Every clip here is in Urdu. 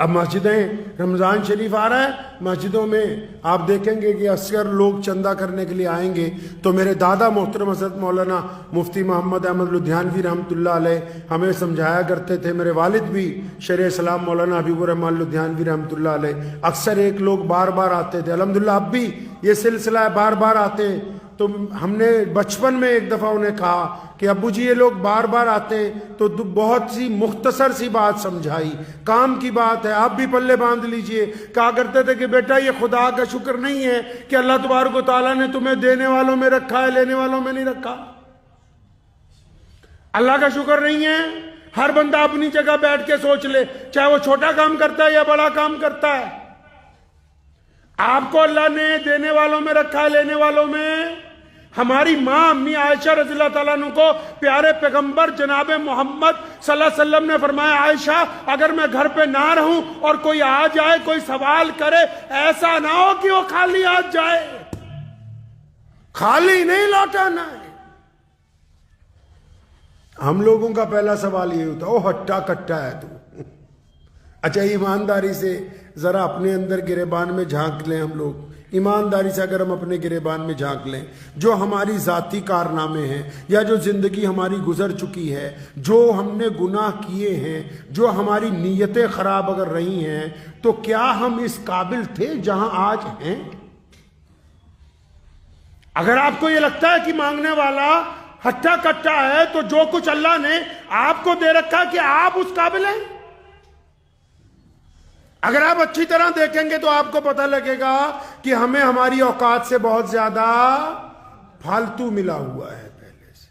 اب مسجدیں رمضان شریف آ رہا ہے، مسجدوں میں آپ دیکھیں گے کہ اکثر لوگ چندہ کرنے کے لیے آئیں گے، تو میرے دادا محترم حضرت مولانا مفتی محمد احمد لدھیانوی رحمۃ اللہ علیہ ہمیں سمجھایا کرتے تھے، میرے والد بھی شیخ اسلام مولانا حبیب الرحمن لدھیانوی رحمۃ اللہ علیہ، اکثر ایک لوگ بار بار آتے تھے، الحمدللہ اب بھی یہ سلسلہ ہے، بار بار آتے ہیں۔ تو ہم نے بچپن میں ایک دفعہ انہیں کہا کہ ابو جی یہ لوگ بار بار آتے ہیں، تو بہت سی مختصر سی بات سمجھائی، کام کی بات ہے، آپ بھی پلے باندھ لیجئے۔ کہا کرتے تھے کہ بیٹا یہ خدا کا شکر نہیں ہے کہ اللہ تبارک و تعالیٰ نے تمہیں دینے والوں میں رکھا ہے، لینے والوں میں نہیں رکھا۔ اللہ کا شکر نہیں ہے، ہر بندہ اپنی جگہ بیٹھ کے سوچ لے، چاہے وہ چھوٹا کام کرتا ہے یا بڑا کام کرتا ہے، آپ کو اللہ نے دینے والوں میں رکھا ہے، لینے والوں میں۔ ہماری ماں امی عائشہ رضی اللہ تعالیٰ عنہ کو پیارے پیغمبر جناب محمد صلی اللہ علیہ وسلم نے فرمایا، عائشہ اگر میں گھر پہ نہ رہوں اور کوئی آ جائے، کوئی سوال کرے، ایسا نہ ہو کہ وہ خالی ہاتھ جائے، خالی نہیں لوٹانا ہے۔ ہم لوگوں کا پہلا سوال یہ ہوتا ہے، او ہٹا کٹا ہے تو۔ اچھا ایمانداری سے ذرا اپنے اندر گریبان میں جھانک لیں، ہم لوگ ایمانداری سے اگر ہم اپنے گریبان میں جھانک لیں، جو ہماری ذاتی کارنامے ہیں یا جو زندگی ہماری گزر چکی ہے، جو ہم نے گناہ کیے ہیں، جو ہماری نیتیں خراب اگر رہی ہیں، تو کیا ہم اس قابل تھے جہاں آج ہیں؟ اگر آپ کو یہ لگتا ہے کہ مانگنے والا ہٹا کٹا ہے، تو جو کچھ اللہ نے آپ کو دے رکھا کہ آپ اس قابل ہیں؟ اگر آپ اچھی طرح دیکھیں گے تو آپ کو پتہ لگے گا کہ ہمیں ہماری اوقات سے بہت زیادہ فالتو ملا ہوا ہے پہلے سے۔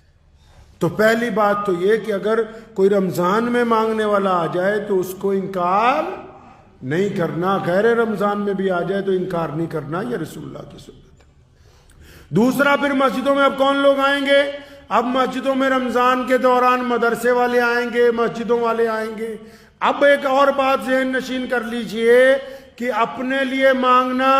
تو پہلی بات تو یہ کہ اگر کوئی رمضان میں مانگنے والا آ جائے تو اس کو انکار نہیں کرنا، غیر رمضان میں بھی آ جائے تو انکار نہیں کرنا، یہ رسول اللہ کی سنت ہے۔ دوسرا، پھر مسجدوں میں اب کون لوگ آئیں گے؟ اب مسجدوں میں رمضان کے دوران مدرسے والے آئیں گے، مسجدوں والے آئیں گے۔ اب ایک اور بات ذہن نشین کر لیجئے کہ اپنے لیے مانگنا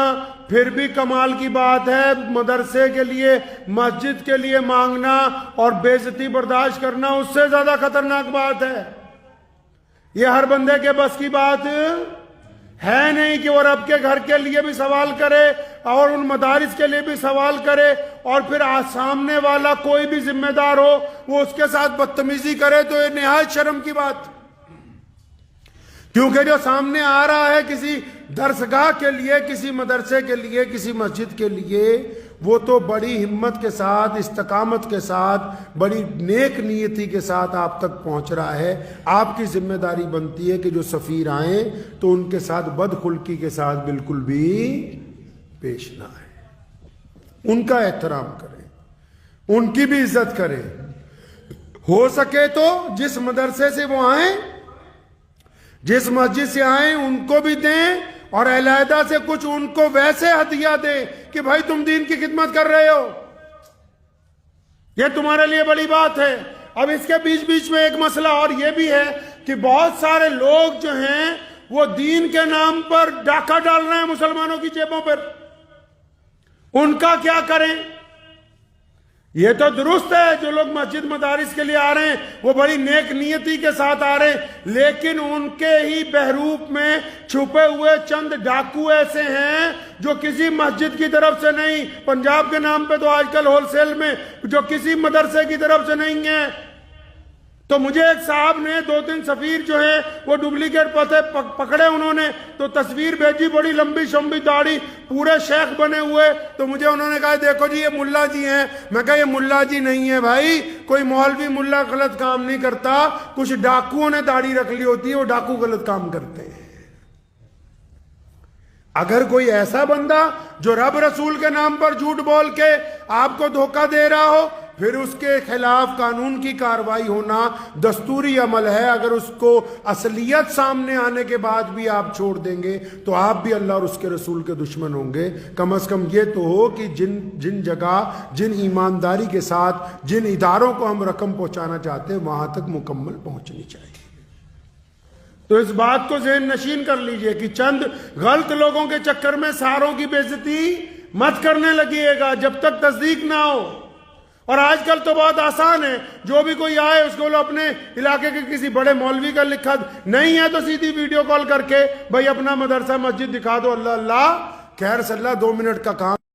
پھر بھی کمال کی بات ہے، مدرسے کے لیے، مسجد کے لیے مانگنا اور بے عزتی برداشت کرنا اس سے زیادہ خطرناک بات ہے۔ یہ ہر بندے کے بس کی بات ہے نہیں کہ وہ رب کے گھر کے لیے بھی سوال کرے اور ان مدارس کے لیے بھی سوال کرے، اور پھر سامنے والا کوئی بھی ذمہ دار ہو وہ اس کے ساتھ بدتمیزی کرے، تو یہ نہایت شرم کی بات۔ کیونکہ جو سامنے آ رہا ہے کسی درسگاہ کے لیے، کسی مدرسے کے لیے، کسی مسجد کے لیے، وہ تو بڑی ہمت کے ساتھ، استقامت کے ساتھ، بڑی نیک نیتی کے ساتھ آپ تک پہنچ رہا ہے۔ آپ کی ذمہ داری بنتی ہے کہ جو سفیر آئیں تو ان کے ساتھ بدخلقی کے ساتھ بالکل بھی پیش نہ آئے، ان کا احترام کریں، ان کی بھی عزت کریں۔ ہو سکے تو جس مدرسے سے وہ آئیں، جس مسجد سے آئیں، ان کو بھی دیں، اور علیحدہ سے کچھ ان کو ویسے ہدیہ دیں کہ بھائی تم دین کی خدمت کر رہے ہو، یہ تمہارے لیے بڑی بات ہے۔ اب اس کے بیچ بیچ میں ایک مسئلہ اور یہ بھی ہے کہ بہت سارے لوگ جو ہیں وہ دین کے نام پر ڈاکہ ڈال رہے ہیں مسلمانوں کی جیبوں پر، ان کا کیا کریں؟ یہ تو درست ہے جو لوگ مسجد مدارس کے لیے آ رہے ہیں وہ بڑی نیک نیتی کے ساتھ آ رہے ہیں، لیکن ان کے ہی بحروپ میں چھپے ہوئے چند ڈاکو ایسے ہیں جو کسی مسجد کی طرف سے نہیں، پنجاب کے نام پہ تو آج کل ہول سیل میں، جو کسی مدرسے کی طرف سے نہیں ہیں۔ تو مجھے ایک صاحب نے 2-3 سفیر جو ہیں وہ ڈپلیکیٹ پتے پکڑے، انہوں نے تو تصویر بھیجی، بڑی لمبی شمبی داڑھی، پورے شیخ بنے ہوئے، تو مجھے انہوں نے کہا دیکھو جی یہ ملا جی ہیں۔ میں کہا یہ ملا جی نہیں ہے بھائی، کوئی مولوی ملا غلط کام نہیں کرتا، کچھ ڈاکوؤں نے داڑھی رکھ لی ہوتی ہے، وہ ڈاکو غلط کام کرتے ہیں۔ اگر کوئی ایسا بندہ جو رب رسول کے نام پر جھوٹ بول کے آپ کو دھوکہ دے رہا ہو، پھر اس کے خلاف قانون کی کارروائی ہونا دستوری عمل ہے۔ اگر اس کو اصلیت سامنے آنے کے بعد بھی آپ چھوڑ دیں گے تو آپ بھی اللہ اور اس کے رسول کے دشمن ہوں گے۔ کم از کم یہ تو ہو کہ جن جگہ، جن ایمانداری کے ساتھ جن اداروں کو ہم رقم پہنچانا چاہتے ہیں وہاں تک مکمل پہنچنی چاہیے۔ تو اس بات کو ذہن نشین کر لیجئے کہ چند غلط لوگوں کے چکر میں ساروں کی بے عزتی مت کرنے لگیے گا جب تک تصدیق نہ ہو، اور آج کل تو بہت آسان ہے، جو بھی کوئی آئے اس کو لو اپنے علاقے کے کسی بڑے مولوی کا لکھا نہیں ہے تو سیدھی ویڈیو کال کر کے بھائی اپنا مدرسہ مسجد دکھا دو، اللہ اللہ خیر صلی اللہ، 2 منٹ کا کام